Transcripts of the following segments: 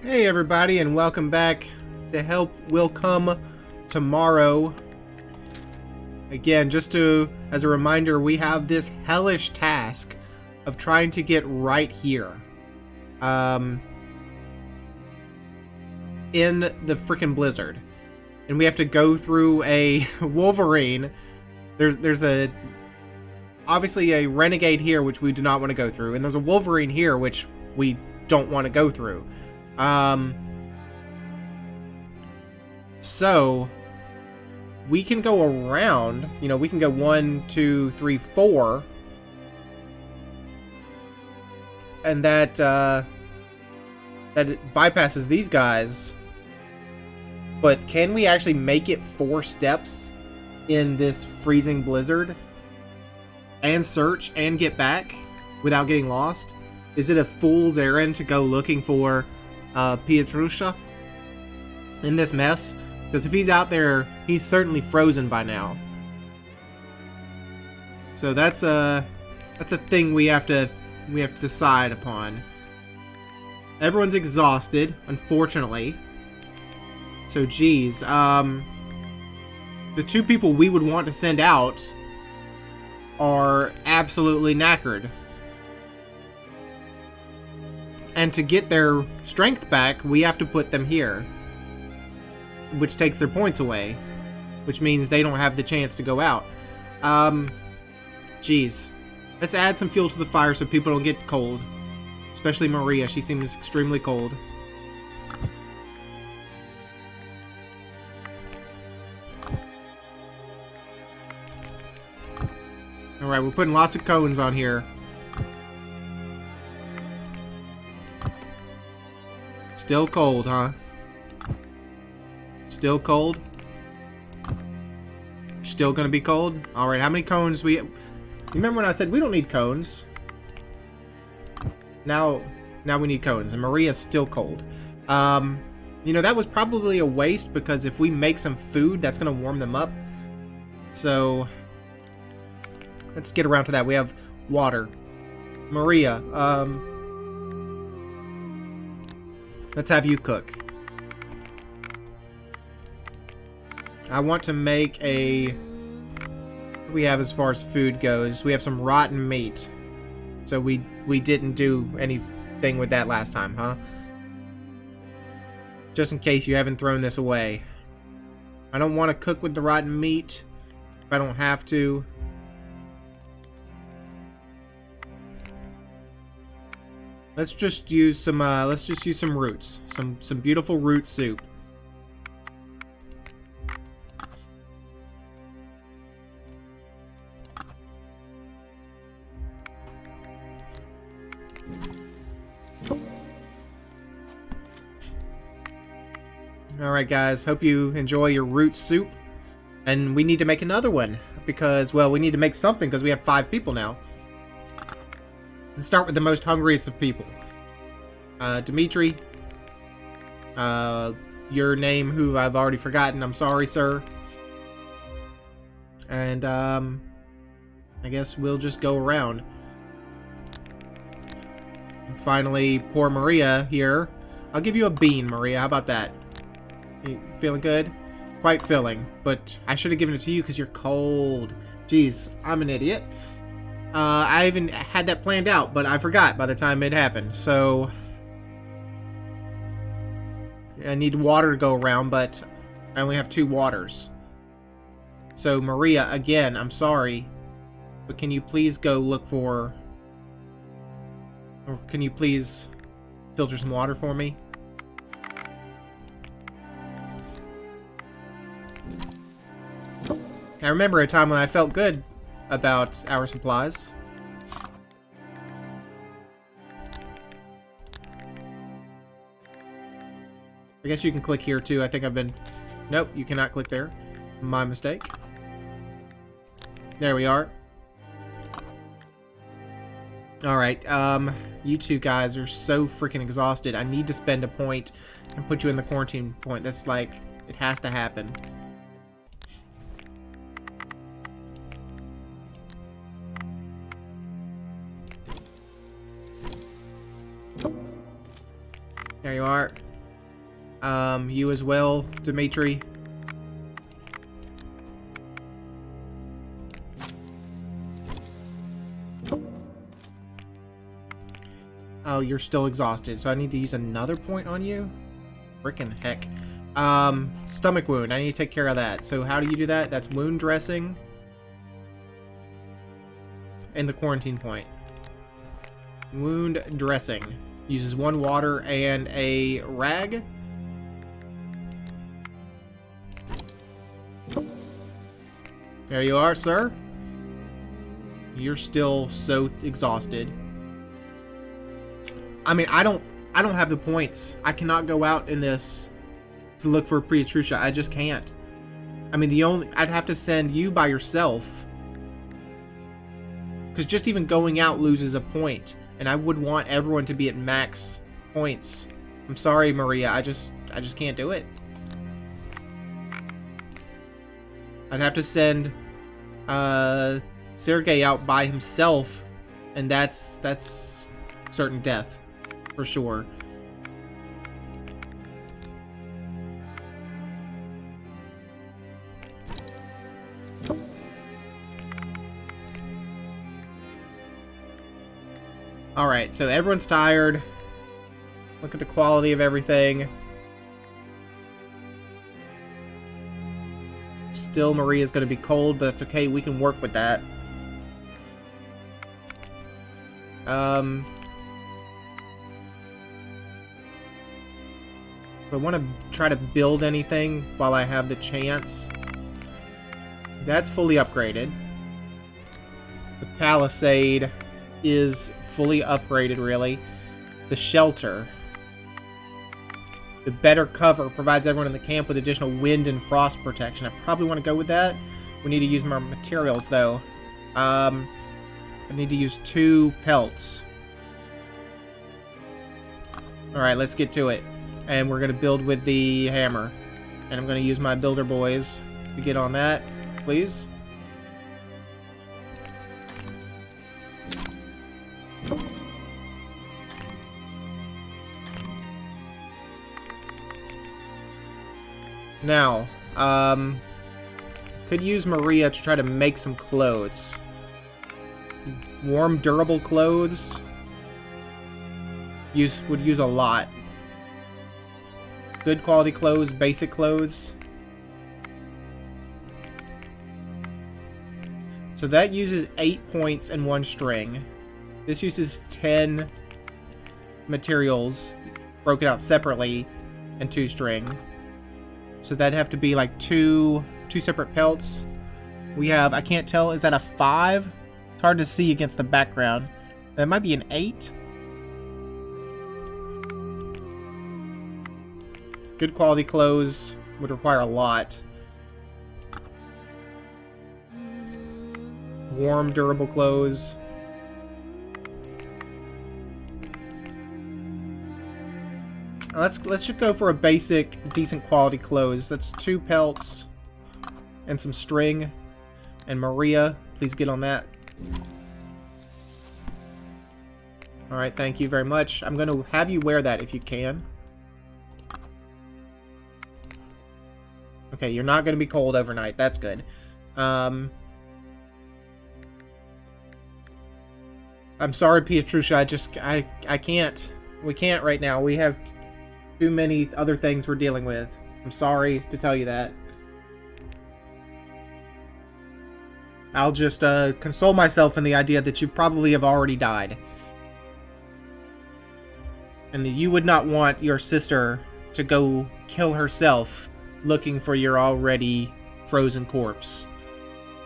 Hey everybody, and welcome back to Help Will Come Tomorrow. Again, just as a reminder, we have this hellish task of trying to get right here. In the frickin' blizzard. And we have to go through a Wolverine. There's obviously a Renegade here, which we do not want to go through. And there's a Wolverine here, which we don't want to go through. So we can go around, we can go 1, 2, 3, 4. And that it bypasses these guys. But can we actually make it 4 steps in this freezing blizzard? And search and get back without getting lost? Is it a fool's errand to go looking for Pietrusha in this mess? Because if he's out there, he's certainly frozen by now. So that's a thing we have to decide upon. Everyone's exhausted, unfortunately. So geez, the 2 people we would want to send out are absolutely knackered. And to get their strength back, we have to put them here. Which takes their points away. Which means they don't have the chance to go out. Geez. Let's add some fuel to the fire so people don't get cold. Especially Maria, she seems extremely cold. Alright, we're putting lots of cones on here. Still cold, huh? Still cold? Still gonna be cold? Alright, how many cones we... Remember when I said we don't need cones? Now we need cones, and Maria's still cold. That was probably a waste, because if we make some food, that's gonna warm them up. So... let's get around to that. We have water. Maria, let's have you cook. I want to make a... what do we have as far as food goes? We have some rotten meat. So we didn't do anything with that last time, huh? Just in case you haven't thrown this away. I don't want to cook with the rotten meat if I don't have to. Let's just use some roots. Some beautiful root soup. Alright guys, hope you enjoy your root soup. And we need to make another one because, well, we need to make something because we have 5 people now. Let's start with the most hungriest of people. Dimitri. Your name, who I've already forgotten. I'm sorry, sir. And, I guess we'll just go around. And finally, poor Maria here. I'll give you a bean, Maria. How about that? You feeling good? Quite filling. But I should have given it to you because you're cold. Jeez, I'm an idiot. I even had that planned out, but I forgot by the time it happened, so... I need water to go around, but I only have 2 waters. So, Maria, again, I'm sorry, but can you please go look for... or can you please filter some water for me? I remember a time when I felt good about our supplies. I guess you can click here too. I think I've been... Nope, you cannot click there. My mistake. There we are. Alright, you 2 guys are so freaking exhausted. I need to spend a point and put you in the quarantine point. That's like, it has to happen. There you are. You as well, Dimitri. Oh, you're still exhausted, so I need to use another point on you? Frickin' heck. Stomach wound. I need to take care of that. So how do you do that? That's wound dressing. And the quarantine point. Wound dressing. Uses 1 water and a rag. There you are, sir. You're still so exhausted. I mean, I don't have the points. I cannot go out in this to look for Prejudice. I just can't. I mean, I'd have to send you by yourself. Because just even going out loses a point. And I would want everyone to be at max points. I'm sorry, Maria. I just can't do it. I'd have to send Sergei out by himself, and that's certain death for sure. Alright, so everyone's tired. Look at the quality of everything. Still, Maria's going to be cold, but that's okay. We can work with that. If I want to try to build anything while I have the chance, that's fully upgraded. The palisade is fully upgraded, really. The shelter. The better cover provides everyone in the camp with additional wind and frost protection. I probably want to go with that. We need to use more materials, though. I need to use 2 pelts. Alright, let's get to it. And we're going to build with the hammer. And I'm going to use my builder boys to get on that, please. Now, could use Maria to try to make some clothes. Warm, durable clothes would use a lot. Good quality clothes, basic clothes. So that uses 8 points and 1 string. This uses 10 materials broken out separately and 2 string. So that'd have to be like two separate pelts. We have, I can't tell, is that a 5? It's hard to see against the background. That might be an 8. Good quality clothes would require a lot. Warm, durable clothes. Let's just go for a basic, decent quality clothes. That's 2 pelts and some string. And Maria, please get on that. Alright, thank you very much. I'm going to have you wear that if you can. Okay, you're not going to be cold overnight. That's good. I'm sorry, Pietrusia. I can't. We can't right now. We have too many other things we're dealing with. I'm sorry to tell you that. I'll just console myself in the idea that you probably have already died. And that you would not want your sister to go kill herself looking for your already frozen corpse.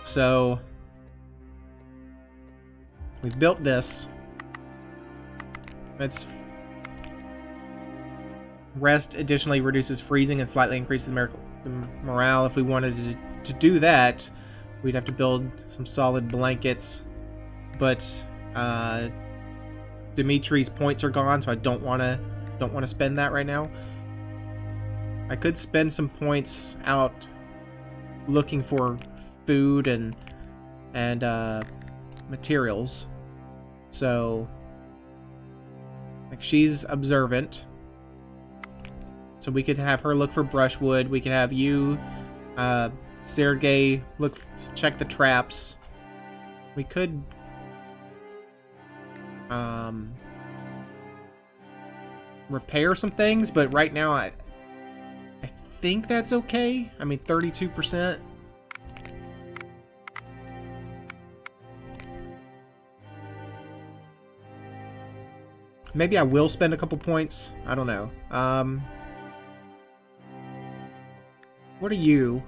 So we've built this. Let's rest additionally reduces freezing and slightly increases the morale. If we wanted to do that, we'd have to build some solid blankets. But Dimitri's points are gone, so I don't want to spend that right now. I could spend some points out looking for food and materials. So like she's observant. So we could have her look for brushwood. We could have you, Sergey, check the traps. We could, repair some things, but right now I think that's okay. I mean, 32%. Maybe I will spend a couple points. I don't know. What are you?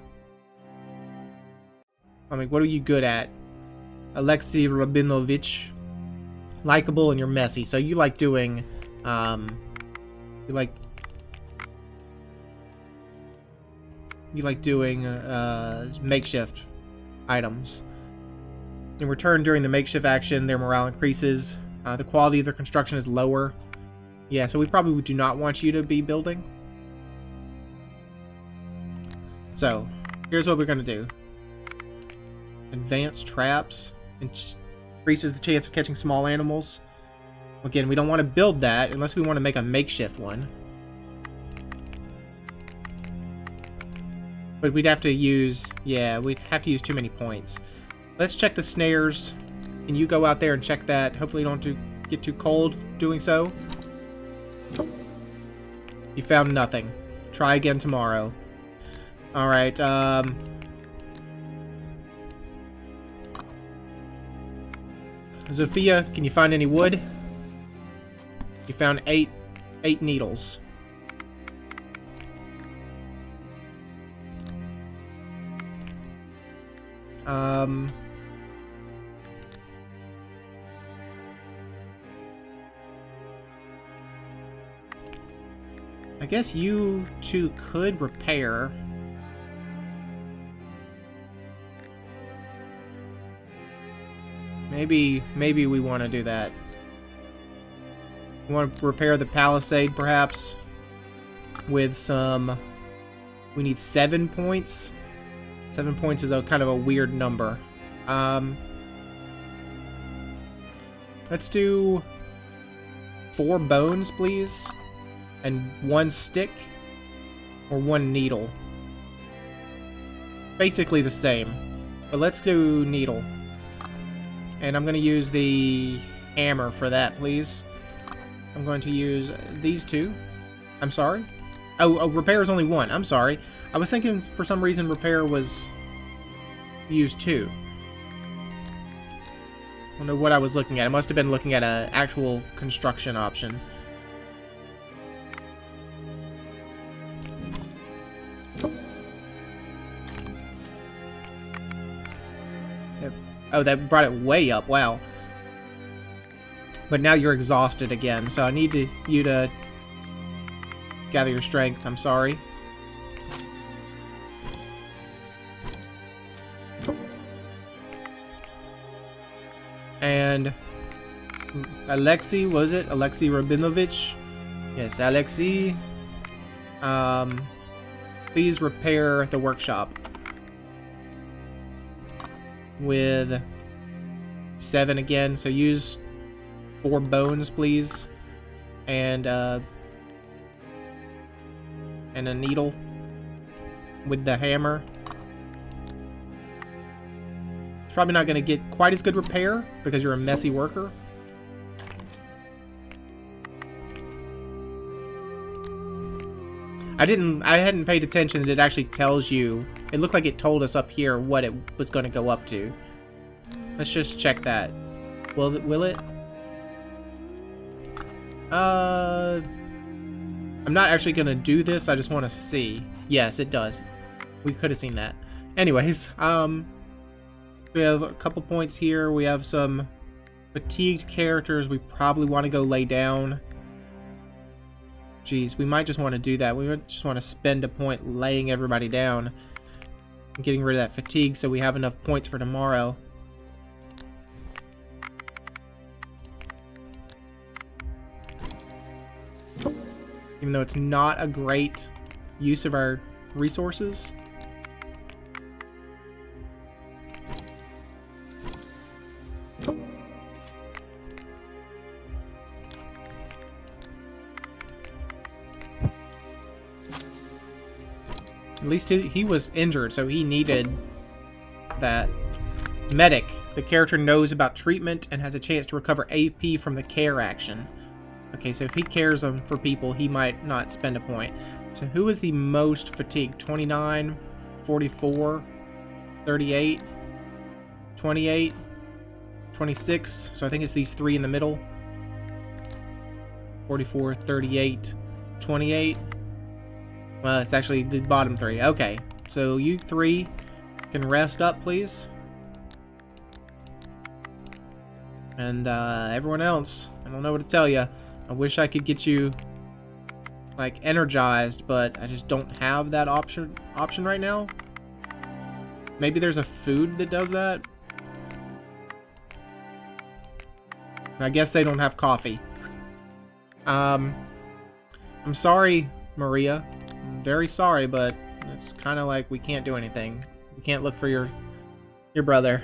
I mean, what are you good at? Alexei Rabinovich. Likeable and you're messy. So you like doing, you like doing, makeshift items. In return, during the makeshift action, their morale increases. The quality of their construction is lower. Yeah, so we probably do not want you to be building. So, here's what we're going to do. Advanced traps. Increases the chance of catching small animals. Again, we don't want to build that unless we want to make a makeshift one. But we'd have to use... Yeah, we'd have to use too many points. Let's check the snares. Can you go out there and check that? Hopefully you don't get too cold doing so. You found nothing. Try again tomorrow. Alright, Zofia, can you find any wood? You found eight needles. I guess you two could repair. Maybe we want to do that. We want to repair the palisade, perhaps, with some... We need 7 points. 7 points is a kind of a weird number. Let's do 4 bones, please. And 1 stick. Or 1 needle. Basically the same. But let's do needle. And I'm going to use the hammer for that, please. I'm going to use these 2. I'm sorry. Oh, repair is only 1. I'm sorry. I was thinking for some reason repair was used 2. I don't know what I was looking at. I must have been looking at an actual construction option. Oh, that brought it way up. Wow. But now you're exhausted again, so I need you to gather your strength. I'm sorry. And Alexei, was it? Alexei Rabinovich? Yes, Alexei. Please repair the workshop. With 7 again, so use 4 bones, please, and a needle with the hammer. It's probably not going to get quite as good repair because you're a messy worker. I hadn't paid attention that it actually tells you. It looked like it told us up here what it was going to go up to. Let's just check that. Will it? I'm not actually going to do this. I just want to see. Yes, it does. We could have seen that. Anyways, we have a couple points here. We have some fatigued characters. We probably want to go lay down. Jeez, we might just want to do that. We might just want to spend a point laying everybody down and getting rid of that fatigue so we have enough points for tomorrow. Even though it's not a great use of our resources. At least he was injured, so he needed that. Medic. The character knows about treatment and has a chance to recover AP from the care action. Okay, so if he cares for people, he might not spend a point. So who is the most fatigued? 29, 44, 38, 28, 26. So I think it's these three in the middle. 44, 38, 28. Well, it's actually the bottom three. Okay, so you three can rest up, please. And everyone else, I don't know what to tell you. I wish I could get you like energized, but I just don't have that option right now. Maybe there's a food that does that. I guess they don't have coffee. I'm sorry, Maria. I'm very sorry, but it's kind of like we can't do anything. We can't look for your brother.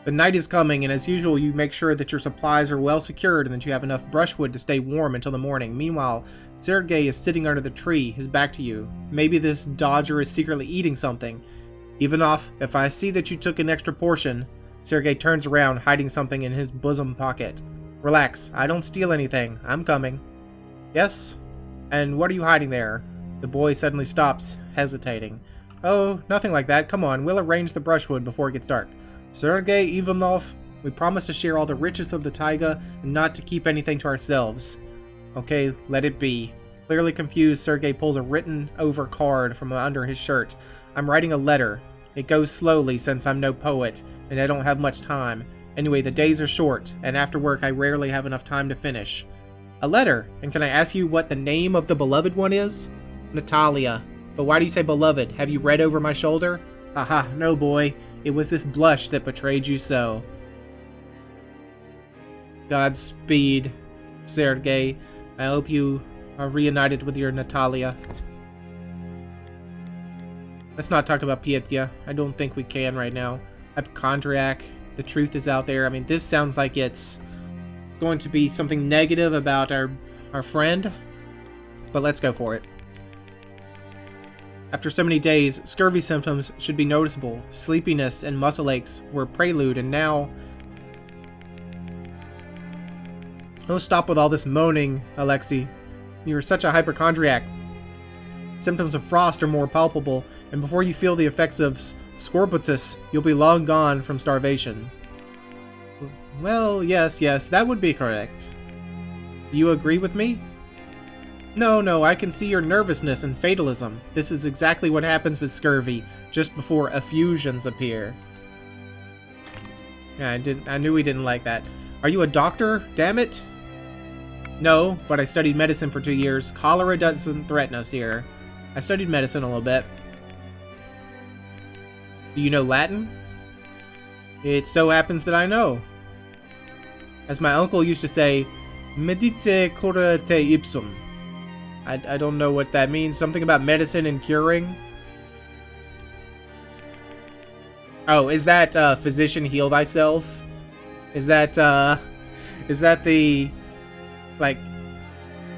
The night is coming, and as usual, you make sure that your supplies are well secured and that you have enough brushwood to stay warm until the morning. Meanwhile, Sergei is sitting under the tree, his back to you. Maybe this dodger is secretly eating something. Ivanov, if I see that you took an extra portion... Sergei turns around, hiding something in his bosom pocket. Relax, I don't steal anything. I'm coming. Yes? And what are you hiding there? The boy suddenly stops, hesitating. Oh, nothing like that. Come on, we'll arrange the brushwood before it gets dark. Sergei Ivanov, we promise to share all the riches of the taiga and not to keep anything to ourselves. Okay, let it be. Clearly confused, Sergei pulls a written-over card from under his shirt. I'm writing a letter. It goes slowly since I'm no poet, and I don't have much time. Anyway, the days are short, and after work I rarely have enough time to finish. A letter? And can I ask you what the name of the beloved one is? Natalia. But why do you say beloved? Have you read over my shoulder? Haha, no boy. It was this blush that betrayed you so. Godspeed, Sergei. I hope you are reunited with your Natalia. Let's not talk about Pietya. I don't think we can right now. Hypochondriac. The truth is out there. I mean, this sounds like it's going to be something negative about our friend. But let's go for it. After so many days, scurvy symptoms should be noticeable. Sleepiness and muscle aches were prelude, and now... Don't stop with all this moaning, Alexei. You are such a hypochondriac. Symptoms of frost are more palpable, and before you feel the effects of scorbutus, you'll be long gone from starvation. Well, yes, that would be correct. Do you agree with me? No, I can see your nervousness and fatalism. This is exactly what happens with scurvy, just before effusions appear. Yeah, I knew we didn't like that. Are you a doctor? Damn it! No, but I studied medicine for 2 years. Cholera doesn't threaten us here. I studied medicine a little bit. Do you know Latin? It so happens that I know. As my uncle used to say, medite cura te ipsum. I don't know what that means. Something about medicine and curing? Oh, is that physician heal thyself? Is that the, like,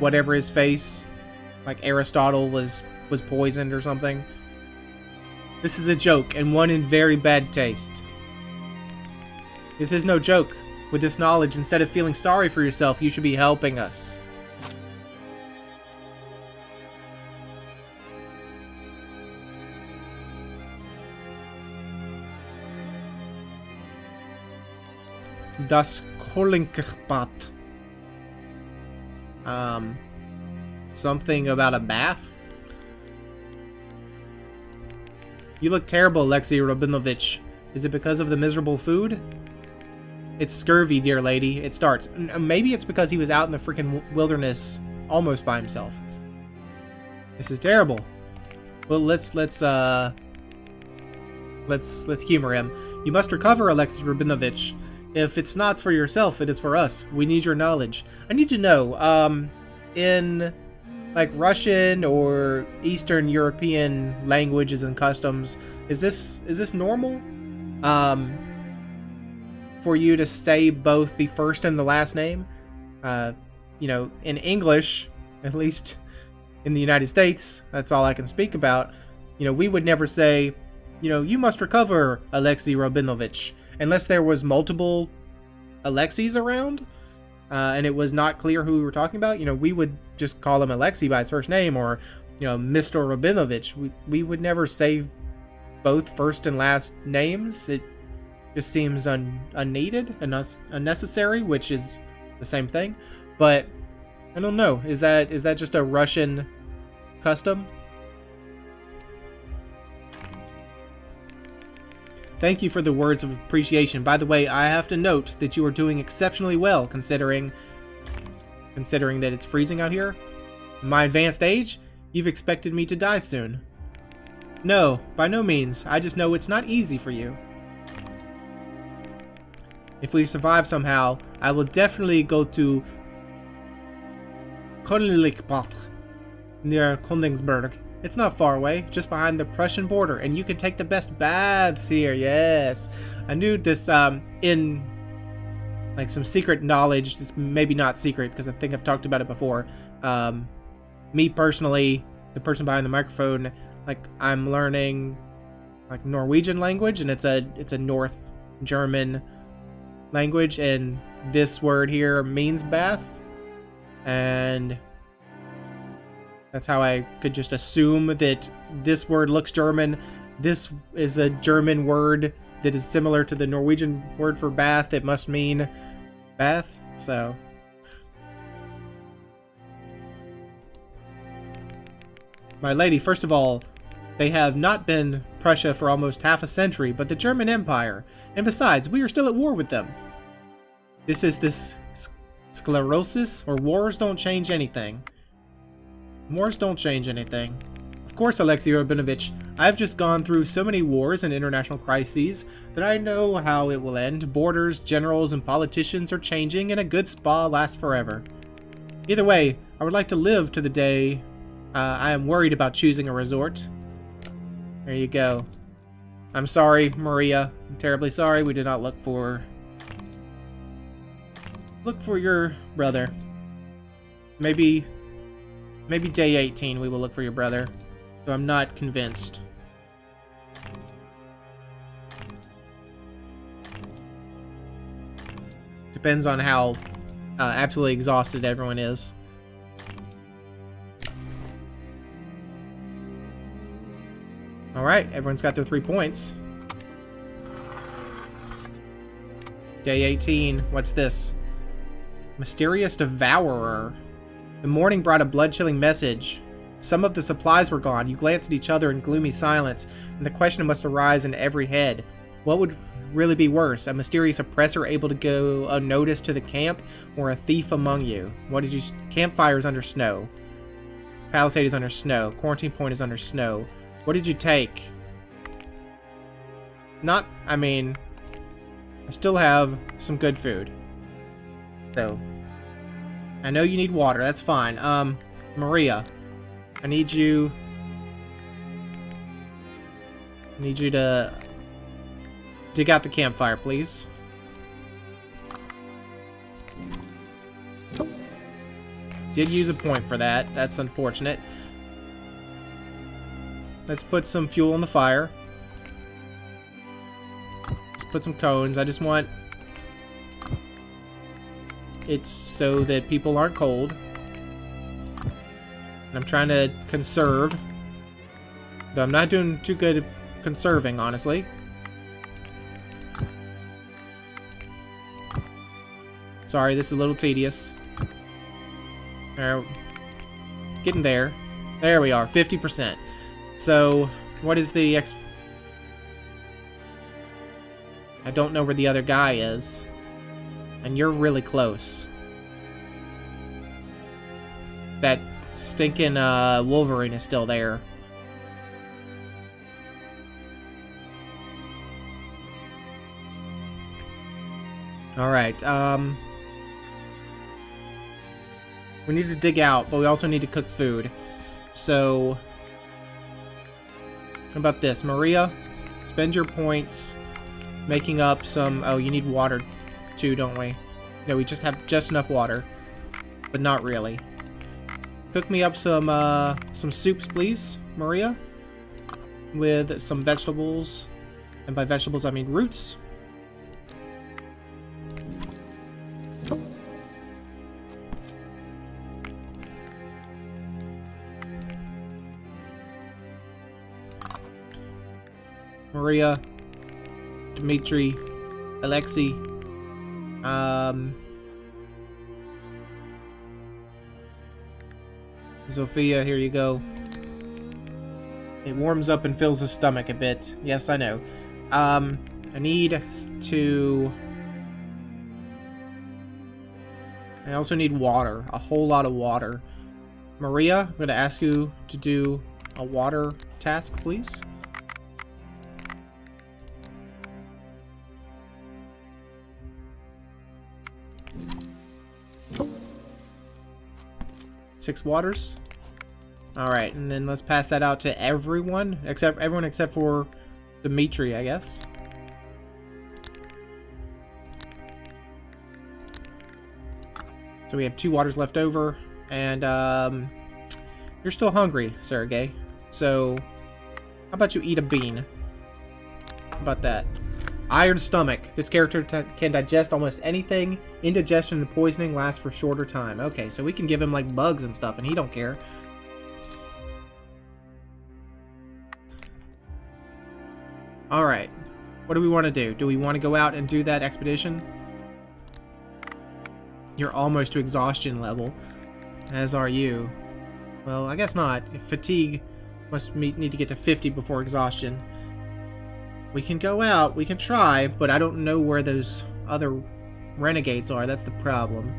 whatever his face? Like Aristotle was poisoned or something? This is a joke, and one in very bad taste. This is no joke. With this knowledge, instead of feeling sorry for yourself, you should be helping us. Das Kolinkbad. Something about a bath? You look terrible, Alexei Rabinovich. Is it because of the miserable food? It's scurvy, dear lady. It starts. Maybe it's because he was out in the freaking wilderness almost by himself. This is terrible. Well, let's humor him. You must recover, Alexei Rabinovich. If it's not for yourself, it is for us. We need your knowledge. I need to know, in like Russian or Eastern European languages and customs, is this normal? for you to say both the first and the last name. You know, in English, at least in the United States, that's all I can speak about. You know, we would never say, you know, you must recover, Alexei Rabinovich, unless there was multiple Alexeis around, and it was not clear who we were talking about. You know, we would just call him Alexei by his first name, or, you know, Mr. Rabinovich. We would never say both first and last names. It just seems unneeded and unnecessary, which is the same thing. But I don't know. Is that just a Russian custom? Thank you for the words of appreciation. By the way, I have to note that you are doing exceptionally well, considering that it's freezing out here. In my advanced age, you've expected me to die soon. No, by no means. I just know it's not easy for you. If we survive somehow, I will definitely go to Königlich near Königsberg. It's not far away, just behind the Prussian border, and you can take the best baths here. Yes, I knew this in like some secret knowledge. It's maybe not secret because I think I've talked about it before. Me personally, the person behind the microphone, like I'm learning like Norwegian language, and it's a North German language, and this word here means bath, and that's how I could just assume that this word looks German. This is a German word that is similar to the Norwegian word for bath. It must mean bath, so. My lady, first of all, they have not been Prussia for almost half a century, but the German Empire. And besides, we are still at war with them. This is this sclerosis, or wars don't change anything. Wars don't change anything. Of course, Alexei Rabinovich, I've just gone through so many wars and international crises that I know how it will end. Borders, generals, and politicians are changing, and a good spa lasts forever. Either way, I would like to live to the day I am worried about choosing a resort. There you go. I'm sorry, Maria. I'm terribly sorry. We did not look for your brother. Maybe day 18 we will look for your brother. So I'm not convinced. Depends on how absolutely exhausted everyone is. Alright, everyone's got their 3 points. Day 18, what's this? Mysterious Devourer. The morning brought a blood-chilling message. Some of the supplies were gone. You glanced at each other in gloomy silence, and the question must arise in every head. What would really be worse? A mysterious oppressor able to go unnoticed to the camp, or a thief among you? What did you... Campfire is under snow. Palisade is under snow. Quarantine point is under snow. What did you take? Not... I mean... I still have some good food. So... I know you need water. That's fine. Maria... I need you to dig out the campfire, please. Did use a point for that. That's unfortunate. Let's put some fuel in the fire. Let's put some cones. I just want it so that people aren't cold. I'm trying to conserve, though I'm not doing too good at conserving, honestly. Sorry, this is a little tedious. Getting there. There we are, 50%. So, what is the I don't know where the other guy is. And you're really close. That stinking Wolverine is still there. Alright, we need to dig out, but we also need to cook food. So, how about this? Maria, spend your points Making up some... Oh, you need water too, don't we? No, we just have just enough water. But not really. Cook me up some soups, please, Maria. With some vegetables. And by vegetables, I mean roots. Maria, Dmitri, Alexei, Zofia, here you go. It warms up and fills the stomach a bit. Yes, I know. I need to... I also need water. A whole lot of water. Maria, I'm going to ask you to do a water task, please. Six waters. Alright, and then let's pass that out to everyone except for Dmitri, I guess. So we have 2 waters left over, and you're still hungry, Sergey. So how about you eat a bean? How about that? Iron stomach. This character can digest almost anything. Indigestion and poisoning lasts for shorter time. Okay, so we can give him like bugs and stuff, and he don't care. Alright. What do we want to do? Do we want to go out and do that expedition? You're almost to exhaustion level. As are you. Well, I guess not. Fatigue must need to get to 50 before exhaustion. We can go out, we can try, but I don't know where those other renegades are. That's the problem.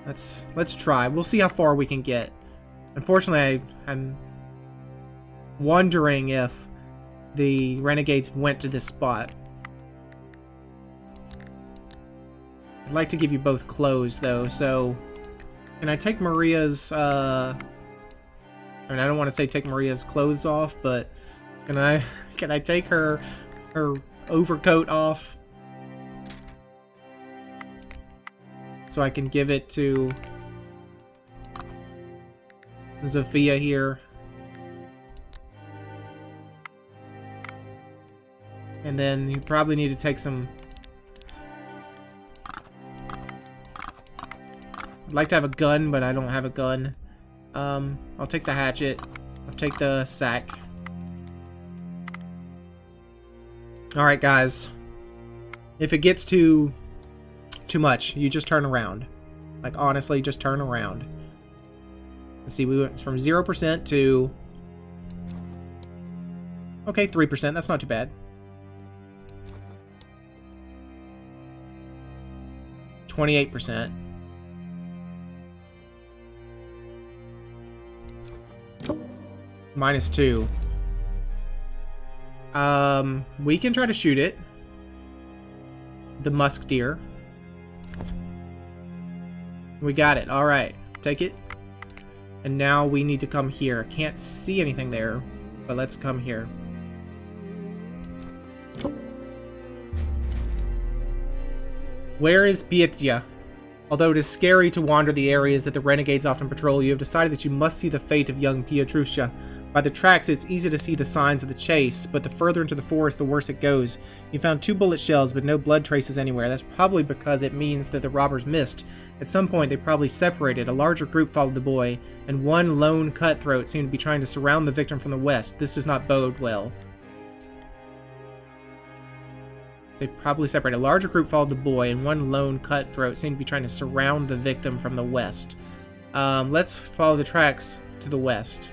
Let's try. We'll see how far we can get. Unfortunately, I'm wondering if the renegades went to this spot. I'd like to give you both clothes, though, so... Can I take Maria's, I mean, I don't want to say take Maria's clothes off, but... Can I take her overcoat off? So I can give it to Zofia here. And then you probably need to take some... I'd like to have a gun, but I don't have a gun. I'll take the hatchet. I'll take the sack. Alright, guys. If it gets too much, you just turn around. Like, honestly, just turn around. Let's see, we went from 0% to... Okay, 3%. That's not too bad. 28%. -2. We can try to shoot it. The musk deer. We got it. Alright. Take it. And now we need to come here. Can't see anything there, but let's come here. Where is Pietya? Although it is scary to wander the areas that the renegades often patrol, you have decided that you must see the fate of young Pietrusha. By the tracks, it's easy to see the signs of the chase, but the further into the forest, the worse it goes. You found 2 bullet shells, but no blood traces anywhere. That's probably because it means that the robbers missed. At some point, they probably separated. A larger group followed the boy, and one lone cutthroat seemed to be trying to surround the victim from the west. This does not bode well. They probably separated. A larger group followed the boy, and one lone cutthroat seemed to be trying to surround the victim from the west. Let's follow the tracks to the west.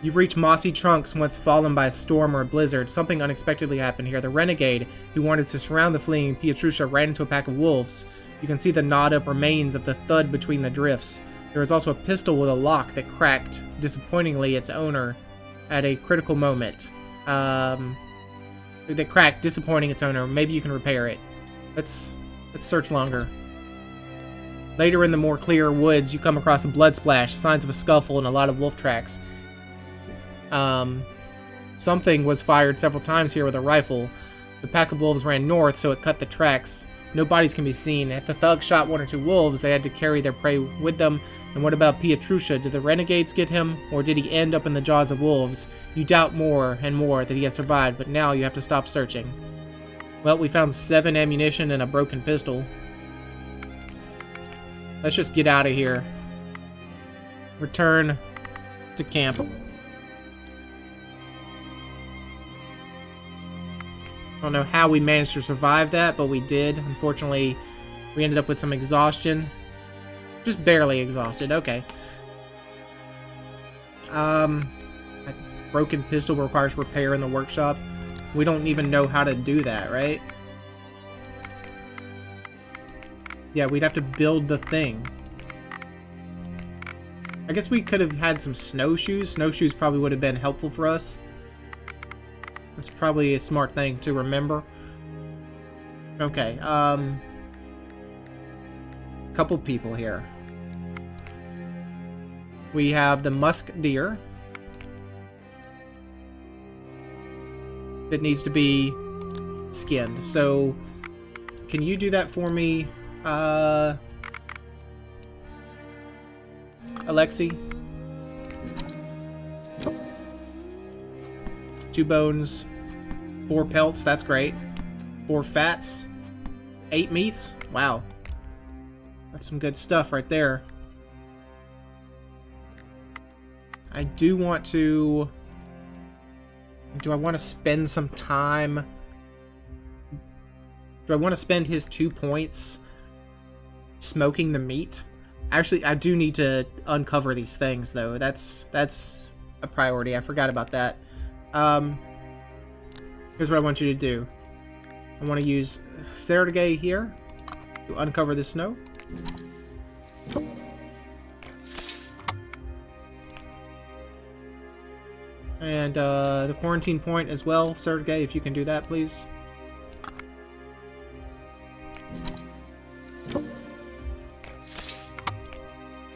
You reach mossy trunks once fallen by a storm or a blizzard. Something unexpectedly happened here. The renegade, who wanted to surround the fleeing Pietrusha, ran into a pack of wolves. You can see the gnawed-up remains of the thud between the drifts. There was also a pistol with a lock that cracked, disappointingly, its owner at a critical moment. That cracked, disappointing its owner. Maybe you can repair it. Let's search longer. Later in the more clear woods, you come across a blood splash, signs of a scuffle, and a lot of wolf tracks. Something was fired several times here with a rifle. The pack of wolves ran north, so it cut the tracks. No bodies can be seen. If the thugs shot 1 or 2 wolves, they had to carry their prey with them. And what about Pietrusha? Did the renegades get him, or did he end up in the jaws of wolves? You doubt more and more that he has survived, but now you have to stop searching. Well, we found 7 ammunition and a broken pistol. Let's just get out of here. Return to camp. I don't know how we managed to survive that, but we did. Unfortunately, we ended up with some exhaustion. Just barely exhausted. Okay. A broken pistol requires repair in the workshop. We don't even know how to do that, right? Yeah, we'd have to build the thing. I guess we could have had some snowshoes. Snowshoes probably would have been helpful for us. That's probably a smart thing to remember. Okay, couple people here. We have the musk deer that needs to be skinned. So, can you do that for me, Alexi? 2 bones, 4 pelts, that's great. 4 fats, 8 meats. Wow. That's some good stuff right there. I do want to... Do I want to spend some time... Do I want to spend his 2 points smoking the meat? Actually, I do need to uncover these things, though. That's a priority. I forgot about that. Here's what I want you to do. I want to use Sergei here to uncover the snow. And the quarantine point as well, Sergei, if you can do that, please.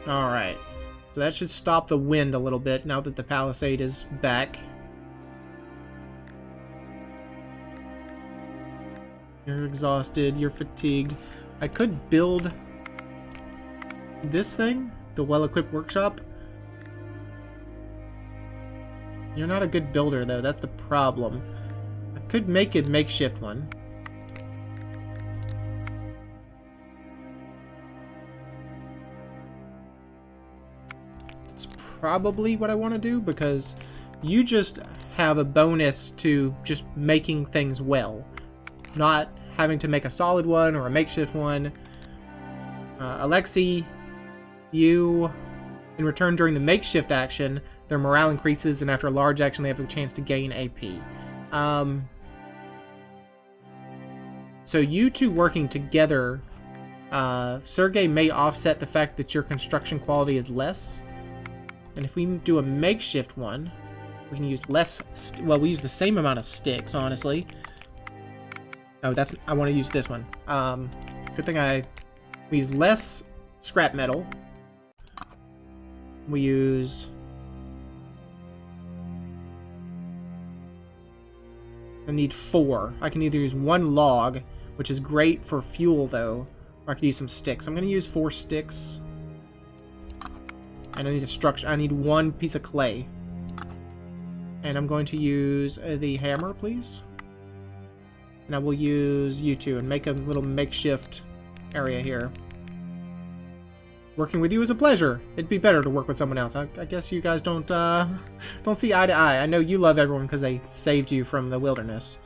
Alright. So that should stop the wind a little bit now that the palisade is back. You're exhausted, you're fatigued. I could build this thing, the well-equipped workshop. You're not a good builder, though. That's the problem. I could make a makeshift one. It's probably what I want to do, because you just have a bonus to just making things well. Not having to make a solid one or a makeshift one. Alexi, you, in return during the makeshift action, their morale increases, and after a large action, they have a chance to gain AP. So you two working together, Sergei may offset the fact that your construction quality is less. And if we do a makeshift one, we can use less, well, we use the same amount of sticks, honestly. Oh, I want to use this one. Good thing we use less scrap metal. We use... I need 4. I can either use 1 log, which is great for fuel, though, or I could use some sticks. I'm going to use 4 sticks. And I need a structure. I need 1 piece of clay. And I'm going to use the hammer, please. And I will use you two and make a little makeshift area here. Working with you is a pleasure. It'd be better to work with someone else. I guess you guys don't see eye to eye. I know you love everyone because they saved you from the wilderness.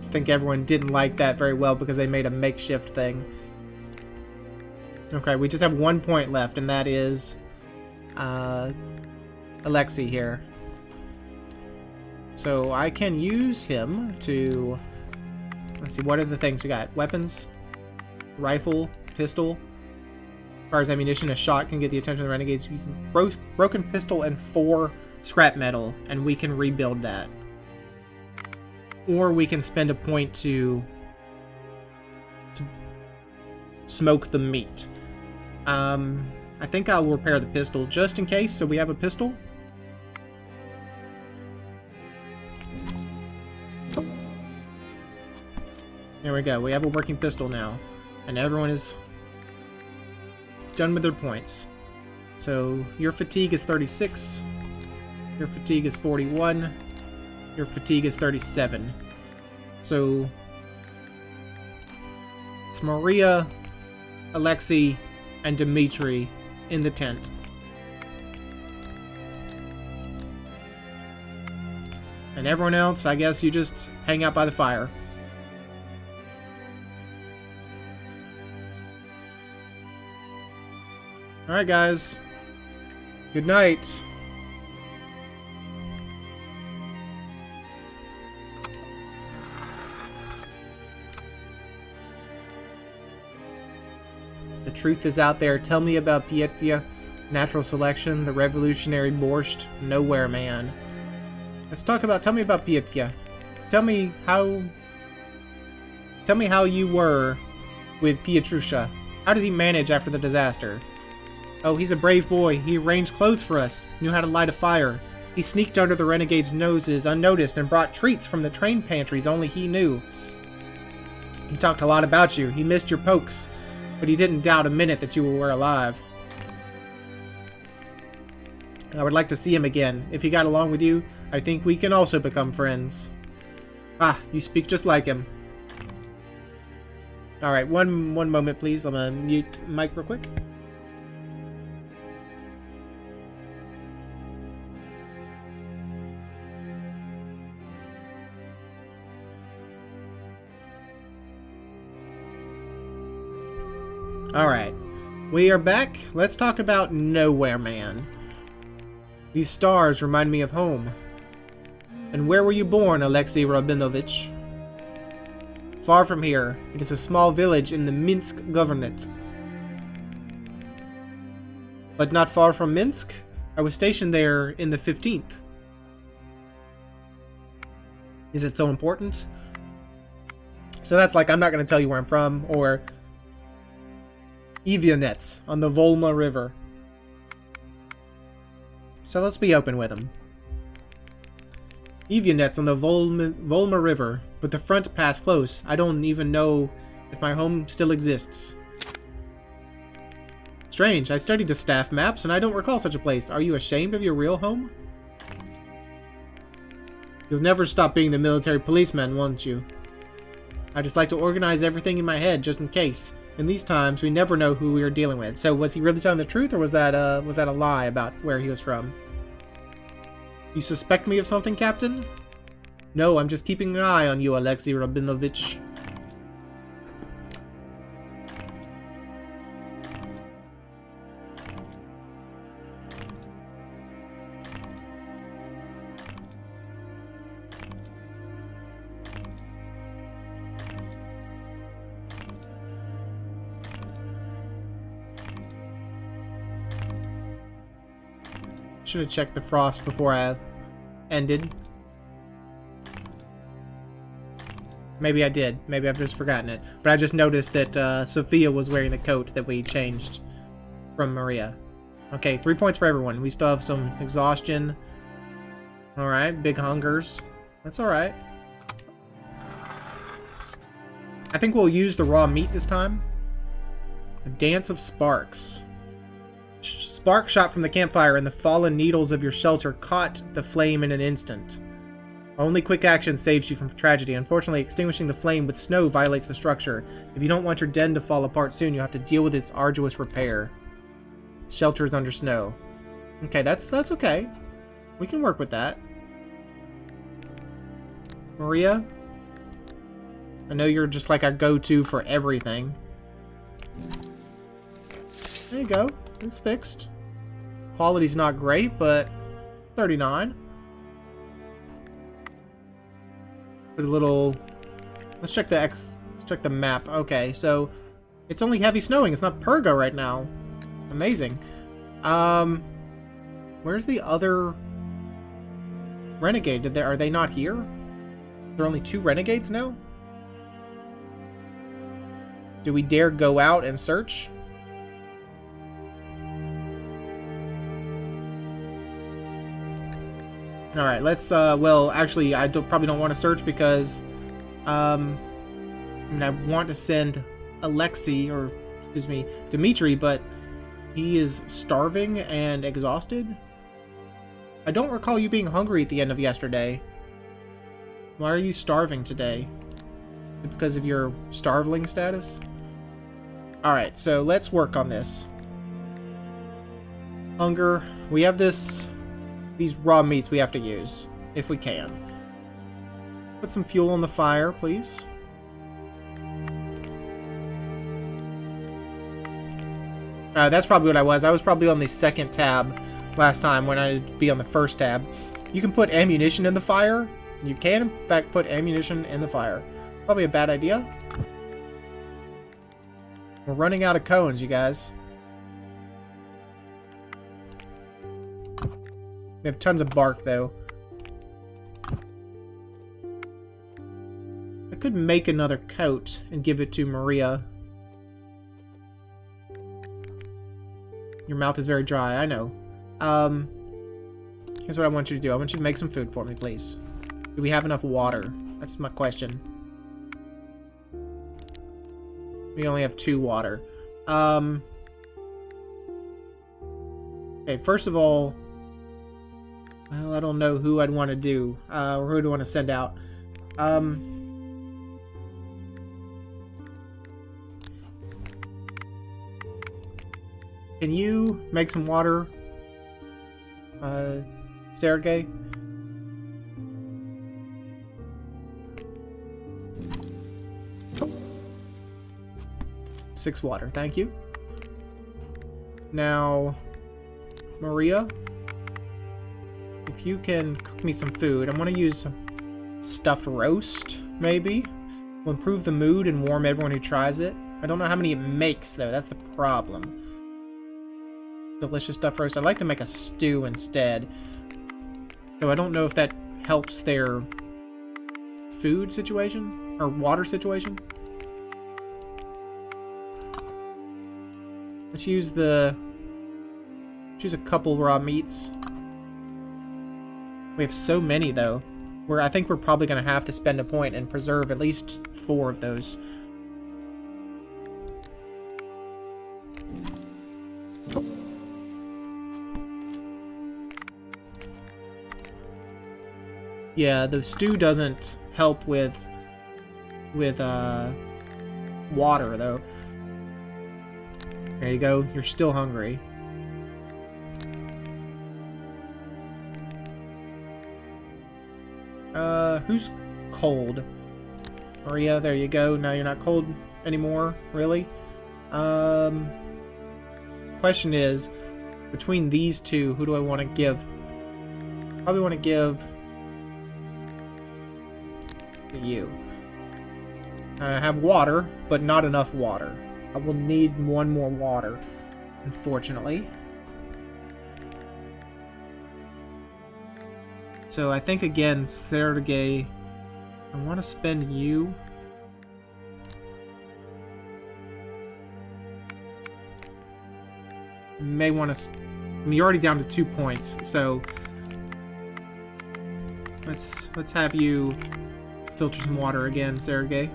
I think everyone didn't like that very well because they made a makeshift thing. Okay, we just have 1 point left, and that is Alexi here. So I can use him to... Let's see, what are the things we got? Weapons, rifle, pistol. As far as ammunition, a shot can get the attention of the renegades. You can broken pistol and 4 scrap metal, and we can rebuild that. or we can spend a point to smoke the meat. I think I'll repair the pistol just in case, so we have a pistol. There we go. We have a working pistol now. And everyone is done with their points. So your fatigue is 36. Your fatigue is 41. Your fatigue is 37. So it's Maria, Alexei, and Dmitri in the tent. And everyone else, I guess you just hang out by the fire. Alright guys, good night. The truth is out there. Tell me about Pietya, natural selection, the revolutionary borscht, nowhere man. Tell me about Pietya. Tell me how you were with Pietrusha. How did he manage after the disaster? Oh, he's a brave boy. He arranged clothes for us, knew how to light a fire. He sneaked under the renegades' noses unnoticed and brought treats from the train pantries only he knew. He talked a lot about you. He missed your pokes, but he didn't doubt a minute that you were alive. I would like to see him again. If he got along with you, I think we can also become friends. Ah, you speak just like him. Alright, one moment please. I'm gonna mute mic real quick. Alright, we are back. Let's talk about Nowhere Man. These stars remind me of home. And where were you born, Alexei Rabinovich? Far from here. It is a small village in the Minsk Governorate. But not far from Minsk? I was stationed there in the 15th. Is it so important? So that's like, I'm not going to tell you where I'm from, or Evianets on the Volma River. So let's be open with him. Evianets on the Volma River, but the front pass close. I don't even know if my home still exists. Strange, I studied the staff maps and I don't recall such a place. Are you ashamed of your real home? You'll never stop being the military policeman, won't you? I just like to organize everything in my head just in case. In these times, we never know who we are dealing with. So was he really telling the truth, or was that a lie about where he was from? You suspect me of something, Captain? No, I'm just keeping an eye on you, Alexei Rabinovich. Should have checked the frost before I ended. Maybe I did. Maybe I've just forgotten it. But I just noticed that Sophia was wearing the coat that we changed from Maria. Okay, 3 points for everyone. We still have some exhaustion. Alright, big hungers. That's alright. I think we'll use the raw meat this time. A dance of sparks. Spark shot from the campfire and the fallen needles of your shelter caught the flame in an instant. Only quick action saves you from tragedy. Unfortunately, extinguishing the flame with snow violates the structure. If you don't want your den to fall apart soon, you'll have to deal with its arduous repair. Shelter is under snow. Okay, that's okay. We can work with that. Maria? I know you're just like our go-to for everything. There you go. It's fixed. Quality's not great, but 39. Put a little. Let's check the map. Okay, so it's only heavy snowing. It's not Perga right now. Amazing. Where's the other renegade? Are they not here? There are only 2 renegades now? Do we dare go out and search? Alright, let's, well, actually, I probably don't want to search because, I mean, I want to send Alexei, or, excuse me, Dmitri, but he is starving and exhausted. I don't recall you being hungry at the end of yesterday. Why are you starving today? Is it because of your starveling status? Alright, so let's work on this. Hunger. We have these raw meats we have to use, if we can. Put some fuel on the fire, please. That's probably what I was. I was probably on the second tab last time when I'd be on the first tab. You can put ammunition in the fire. You can, in fact, put ammunition in the fire. Probably a bad idea. We're running out of cones, you guys. We have tons of bark, though. I could make another coat and give it to Maria. Your mouth is very dry, I know. Here's what I want you to do. I want you to make some food for me, please. Do we have enough water? That's my question. We only have 2 water. Okay, first of all... Well, I don't know who I'd want to do, or who I'd want to send out. Can you make some water, Sergey? Six water, thank you. Now, Maria, if you can cook me some food, I want to use some stuffed roast, maybe. Will improve the mood and warm everyone who tries it. I don't know how many it makes, though. That's the problem. Delicious stuffed roast. I'd like to make a stew instead. So I don't know if that helps their food situation or water situation. Let's use a couple raw meats. We have so many though. I think we're probably gonna have to spend a point and preserve at least 4 of those. Yeah, the stew doesn't help with water though. There you go. You're still hungry. Who's cold? Maria, there you go. Now you're not cold anymore, really? Question is, between these 2, who do I want to give? Probably want to give to you. I have water, but not enough water. I will need 1 more water, unfortunately. So I think, again, Sergey, I want to spend you. You may want to... I mean, you're already down to 2 points, so... Let's have you filter some water again, Sergey.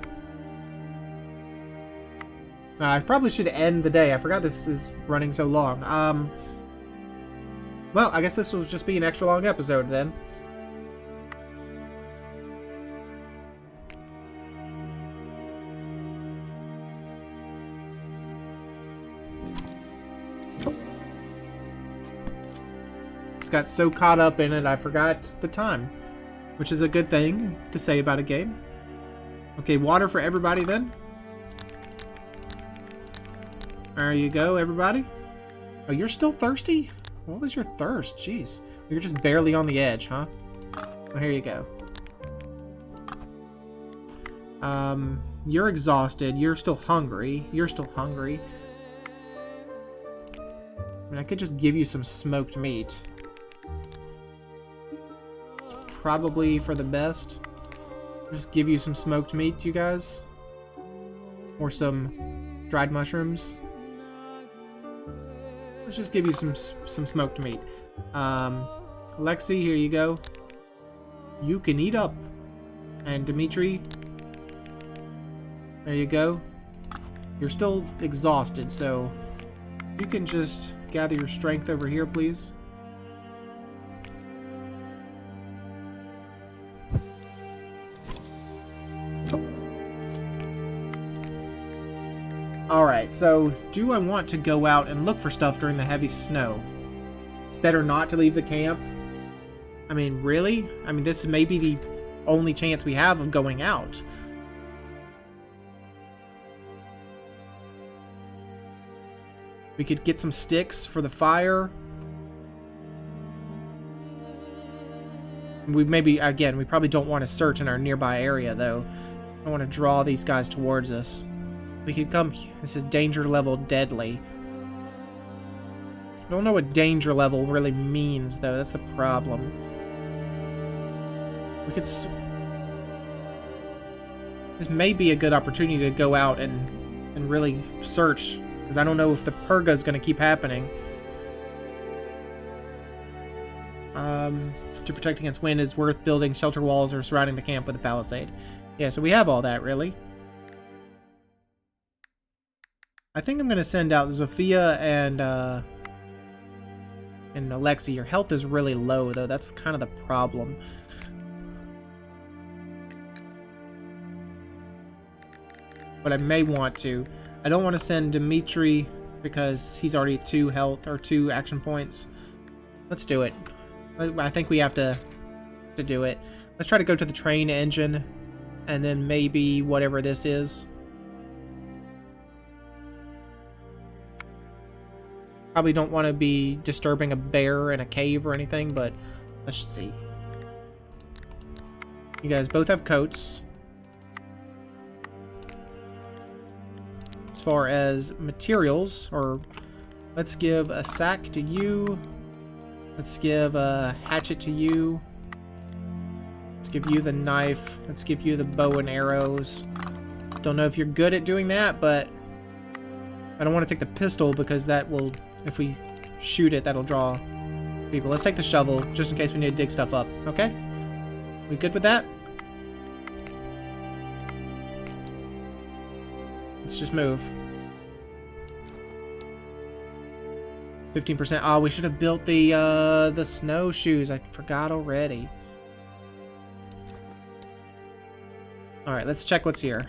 I probably should end the day. I forgot this is running so long. Well, I guess this will just be an extra long episode then. Just got so caught up in it, I forgot the time. Which is a good thing to say about a game. Okay, water for everybody then. There you go, everybody. Oh, you're still thirsty? What was your thirst? Jeez. You're just barely on the edge, huh? Well, here you go. You're exhausted. You're still hungry. You're still hungry. I mean, I could just give you some smoked meat. It's probably for the best. Just give you some smoked meat, you guys. Or some dried mushrooms. Let's just give you some smoked meat. Lexi, here you go. You can eat up. And Dimitri, there you go. You're still exhausted, so you can just gather your strength over here, please. Alright, so do I want to go out and look for stuff during the heavy snow? It's better not to leave the camp. I mean, really? I mean, this may be the only chance we have of going out. We could get some sticks for the fire. We maybe, again, we probably don't want to search in our nearby area, though. I don't want to draw these guys towards us. We could come... This is danger level deadly. I don't know what danger level really means, though. That's the problem. We could... This may be a good opportunity to go out and really search, because I don't know if the purga is going to keep happening. To protect against wind is worth building shelter walls or surrounding the camp with a palisade. Yeah, so we have all that, really. I think I'm going to send out Zofia and Alexi. Your health is really low, though. That's kind of the problem. But I may want to. I don't want to send Dimitri because he's already at 2 health or 2 action points. Let's do it. I think we have to do it. Let's try to go to the train engine and then maybe whatever this is. Probably don't want to be disturbing a bear in a cave or anything, but let's see. You guys both have coats. As far as materials, or let's give a sack to you. Let's give a hatchet to you. Let's give you the knife. Let's give you the bow and arrows. Don't know if you're good at doing that, but I don't want to take the pistol because that will, if we shoot it, that'll draw people. Let's take the shovel just in case we need to dig stuff up. Okay? We good with that? Let's just move. 15%. Oh, we should have built the snowshoes. I forgot already. Alright, let's check what's here.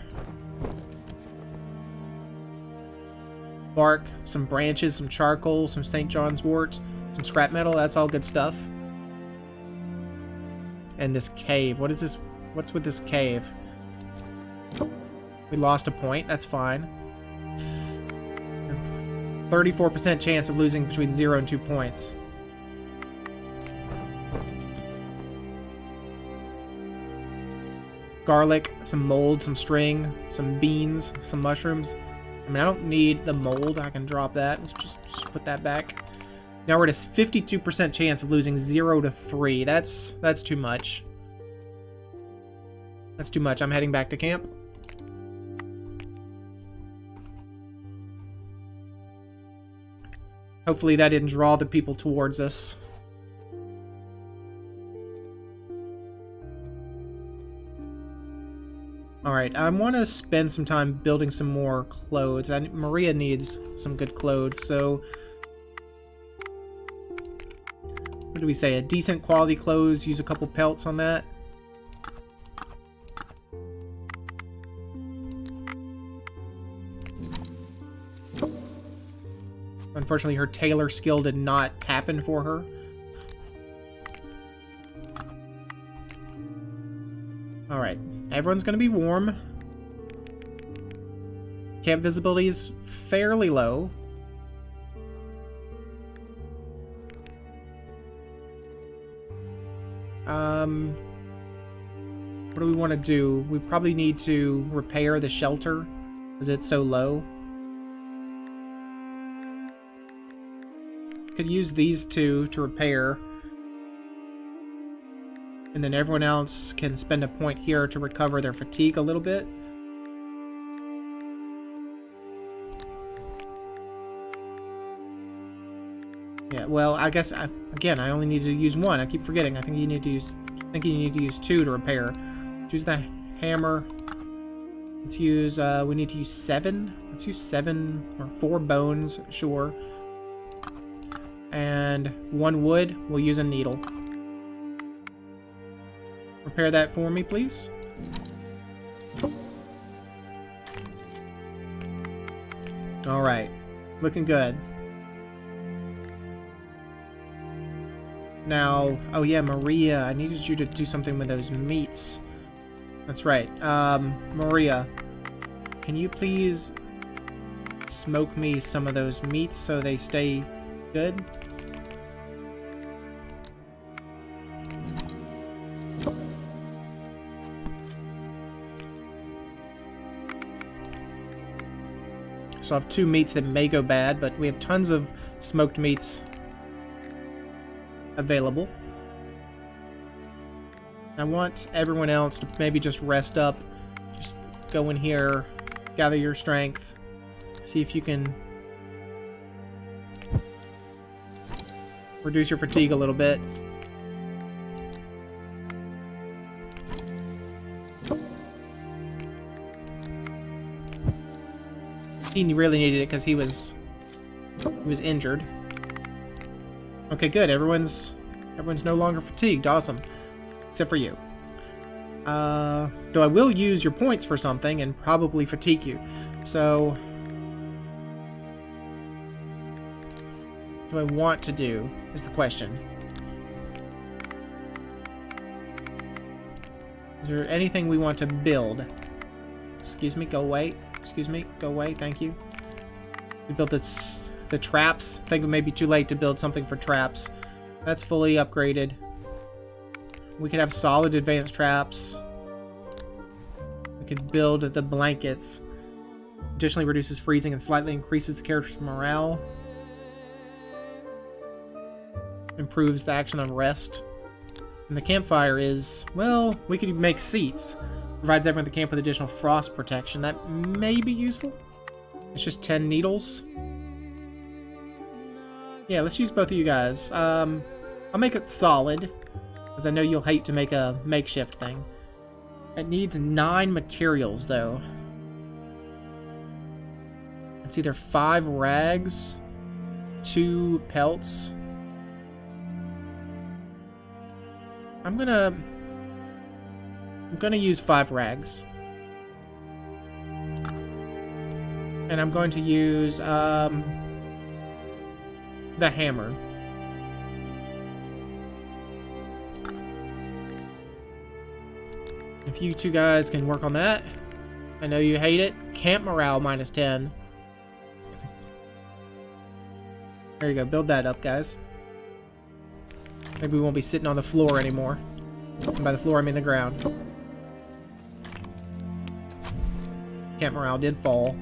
Bark, some branches, some charcoal, some St. John's wort, some scrap metal. That's all good stuff. And this cave. What is this? What's with this cave? We lost a point. That's fine. 34% chance of losing between 0 and 2 points. Garlic, some mold, some string, some beans, some mushrooms. I mean, I don't need the mold. I can drop that. Let's just put that back. Now we're at a 52% chance of losing 0 to 3. That's too much. That's too much. I'm heading back to camp. Hopefully that didn't draw the people towards us. Alright, I want to spend some time building some more clothes. Maria needs some good clothes, so... What do we say? A decent quality clothes, use a couple pelts on that. Unfortunately, her tailor skill did not happen for her. Alright, everyone's going to be warm. Camp visibility is fairly low. What do we want to do? We probably need to repair the shelter because it's so low. Could use these two to repair. And then everyone else can spend a point here to recover their fatigue a little bit. Yeah, well, I guess, again, I only need to use one. I keep forgetting. I think you need to use 2 to repair. Use the hammer. Let's use, we need to use 7. Let's use 7 or 4 bones, sure. And 1 wood. We'll use a needle. Repair that for me, please. Alright. Looking good. Now, oh yeah, Maria, I needed you to do something with those meats. That's right. Maria, can you please smoke me some of those meats so they stay good? So I have 2 meats that may go bad, but we have tons of smoked meats available. I want everyone else to maybe just rest up. Just go in here, gather your strength, see if you can reduce your fatigue a little bit. He really needed it because he was injured. Okay, good. Everyone's no longer fatigued. Awesome. Except for you. Though I will use your points for something and probably fatigue you. So, what do I want to do is the question. Is there anything we want to build? Excuse me, go away. Excuse me, go away. Thank you. We built this... The traps, I think it may be too late to build something for traps. That's fully upgraded. We could have solid advanced traps. We could build the blankets. Additionally reduces freezing and slightly increases the character's morale. Improves the action on rest. And the campfire is, well, we could make seats. Provides everyone at the camp with additional frost protection. That may be useful. It's just 10 needles. Yeah, let's use both of you guys. I'll make it solid, because I know you'll hate to make a makeshift thing. It needs 9 materials, though. It's either 5 rags, 2 pelts. I'm gonna use 5 rags. And I'm going to use, the hammer. If you 2 guys can work on that. I know you hate it. Camp morale minus 10. There you go. Build that up, guys. Maybe we won't be sitting on the floor anymore. And by the floor, I mean the ground. Camp morale did fall.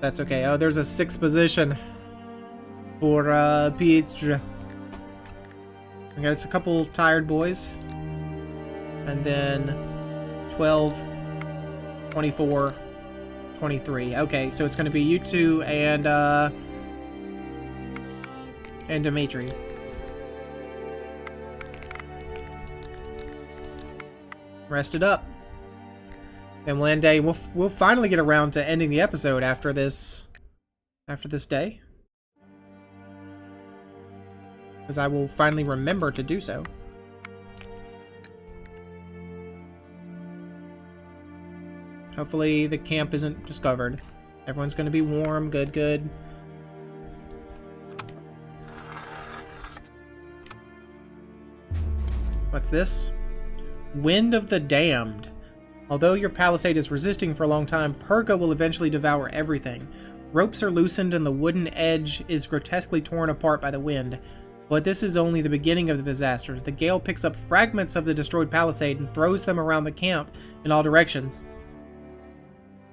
That's okay. Oh, there's a 6th position. For Pietro. Okay, it's a couple tired boys. And then 12, 24, 23. Okay, so it's going to be you 2 and Dimitri. Rest it up. And we'll end day. We'll finally get around to ending the episode after this day. Because I will finally remember to do so. Hopefully the camp isn't discovered. Everyone's going to be warm. Good, good. What's this? Wind of the Damned. Although your palisade is resisting for a long time, Purga will eventually devour everything. Ropes are loosened and the wooden edge is grotesquely torn apart by the wind. But this is only the beginning of the disasters. The gale picks up fragments of the destroyed palisade and throws them around the camp in all directions.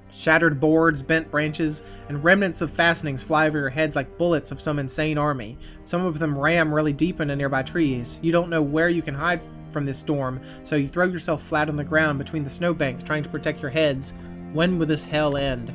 Shattered boards, bent branches, and remnants of fastenings fly over your heads like bullets of some insane army. Some of them ram really deep into nearby trees. You don't know where you can hide from this storm, so you throw yourself flat on the ground between the snowbanks trying to protect your heads. When will this hell end?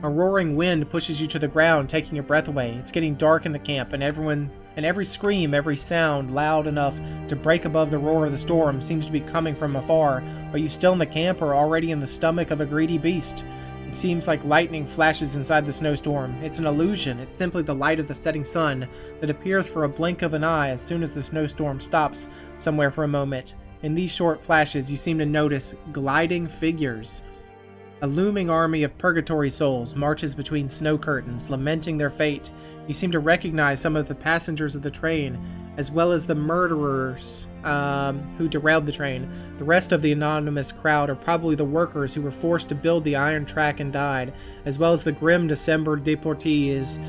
A roaring wind pushes you to the ground, taking your breath away. It's getting dark in the camp, and every scream, every sound loud enough to break above the roar of the storm seems to be coming from afar. Are you still in the camp or already in the stomach of a greedy beast? It seems like lightning flashes inside the snowstorm. It's an illusion. It's simply the light of the setting sun that appears for a blink of an eye as soon as the snowstorm stops somewhere for a moment. In these short flashes, you seem to notice gliding figures. A looming army of purgatory souls marches between snow curtains, lamenting their fate. You seem to recognize some of the passengers of the train, as well as the murderers who derailed the train. The rest of the anonymous crowd are probably the workers who were forced to build the iron track and died, as well as the grim December deportees,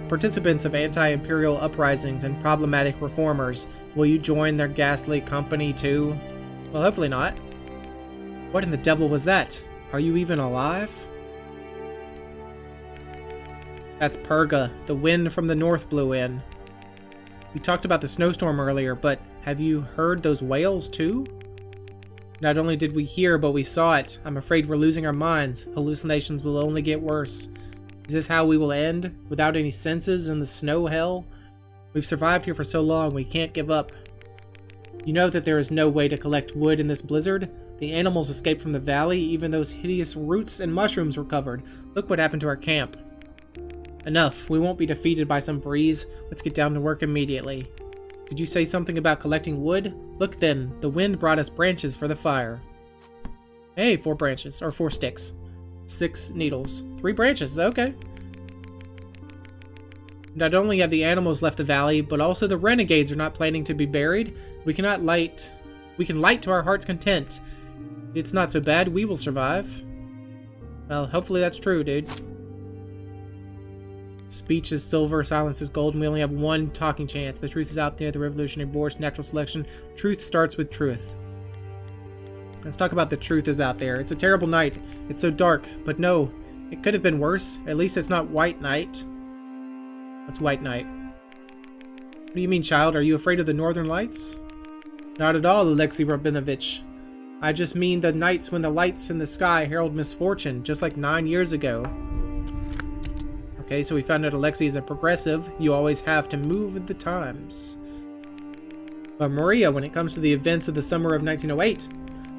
participants of anti-imperial uprisings and problematic reformers. Will you join their ghastly company too? Well, hopefully not. What in the devil was that? Are you even alive? That's Purga. The wind from the north blew in. We talked about the snowstorm earlier, but have you heard those wails too? Not only did we hear, but we saw it. I'm afraid we're losing our minds. Hallucinations will only get worse. Is this how we will end? Without any senses in the snow hell? We've survived here for so long, we can't give up. You know that there is no way to collect wood in this blizzard? The animals escaped from the valley, even those hideous roots and mushrooms were covered. Look what happened to our camp. Enough, we won't be defeated by some breeze. Let's get down to work immediately. Did you say something about collecting wood? Look then, the wind brought us branches for the fire. Hey, 4 branches, or 4 sticks. 6 needles. 3 branches, okay. Not only have the animals left the valley, but also the renegades are not planning to be buried. We can light to our heart's content. It's not so bad, we will survive. Well, hopefully that's true, dude. Speech is silver, silence is gold, and we only have one talking chance. The truth is out there, the revolutionary board's natural selection. Truth starts with truth. Let's talk about the truth is out there. It's a terrible night. It's so dark, but no, it could have been worse. At least it's not white night. What's white night? What do you mean, child? Are you afraid of the northern lights? Not at all, Alexei Rabinovich. I just mean the nights when the lights in the sky herald misfortune, just like 9 years ago. Okay, so we found out Alexei is a progressive. You always have to move with the times. But Maria, when it comes to the events of the summer of 1908,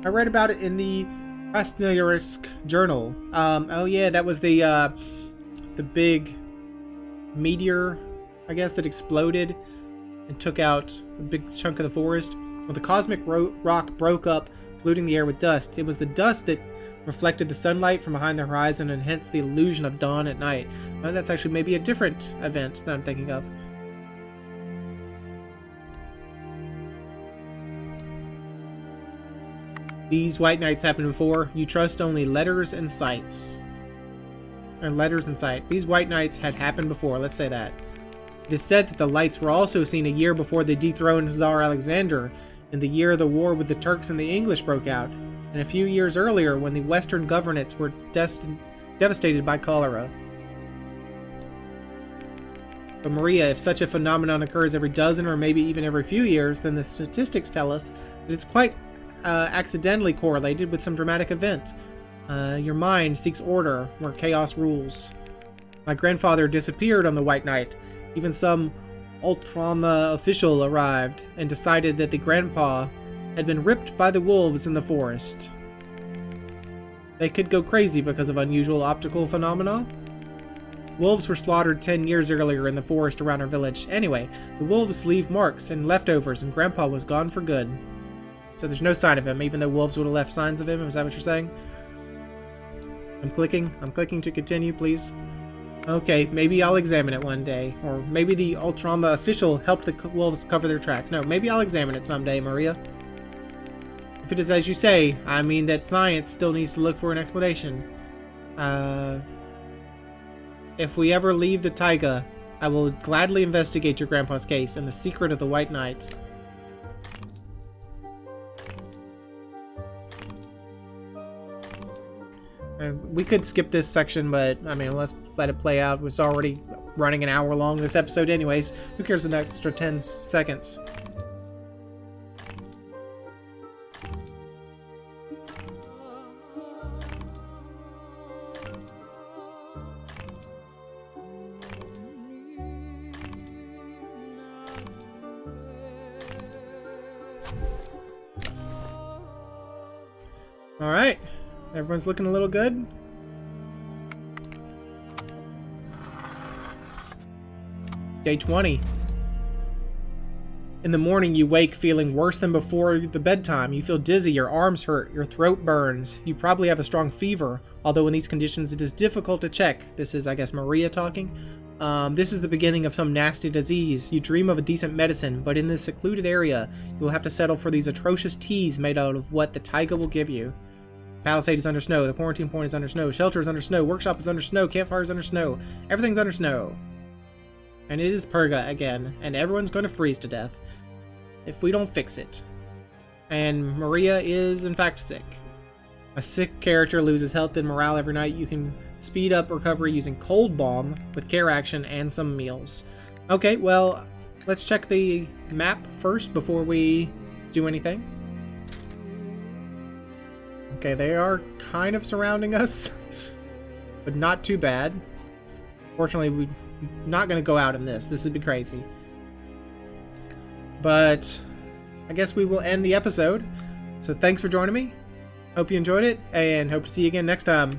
I read about it in the Krasnoyarsk Journal. Oh yeah, that was the big meteor, I guess, that exploded and took out a big chunk of the forest. When the cosmic rock broke up, polluting the air with dust, it was the dust that reflected the sunlight from behind the horizon and hence the illusion of dawn at night. Well, that's actually maybe a different event that I'm thinking of. These white nights happened before. You trust only letters and sights. Or letters and sight. These white nights had happened before, let's say that. It is said that the lights were also seen a year before the dethroned Tsar Alexander, in the year the war with the Turks and the English broke out, and a few years earlier when the Western governorates were devastated by cholera. But Maria, if such a phenomenon occurs every dozen or maybe even every few years, then the statistics tell us that it's quite accidentally correlated with some dramatic event. Your mind seeks order where chaos rules. My grandfather disappeared on the White Night. Even some Ultrama official arrived and decided that the grandpa had been ripped by the wolves in the forest. They could go crazy because of unusual optical phenomena. Wolves were slaughtered 10 years earlier in the forest around our village. Anyway, the wolves leave marks and leftovers, and Grandpa was gone for good. So there's no sign of him, even though wolves would have left signs of him. Is that what you're saying? I'm clicking to continue, please. Okay, maybe I'll examine it one day. Or maybe the Ultrama official helped the wolves cover their tracks. No, maybe I'll examine it someday, Maria. If it is as you say, I mean that science still needs to look for an explanation. If we ever leave the taiga, I will gladly investigate your grandpa's case and the secret of the White Knight. We could skip this section, but I mean, let's let it play out. It's already running an hour long, this episode anyways. Who cares an extra 10 seconds? Alright. Everyone's looking a little good. Day 20. In the morning, you wake feeling worse than before the bedtime. You feel dizzy, your arms hurt, your throat burns. You probably have a strong fever, although in these conditions it is difficult to check. This is, I guess, Maria talking. This is the beginning of some nasty disease. You dream of a decent medicine, but in this secluded area, you will have to settle for these atrocious teas made out of what the taiga will give you. Palisade is under snow, the quarantine point is under snow, shelter is under snow, workshop is under snow, campfire is under snow. Everything's under snow. And it is Purga again, and everyone's going to freeze to death if we don't fix it. And Maria is, in fact, sick. A sick character loses health and morale every night. You can speed up recovery using Cold Balm with care action and some meals. Okay, well, let's check the map first before we do anything. Okay, they are kind of surrounding us, but not too bad. Fortunately, we're not going to go out in this. This would be crazy. But I guess we will end the episode. So thanks for joining me. Hope you enjoyed it, and hope to see you again next time.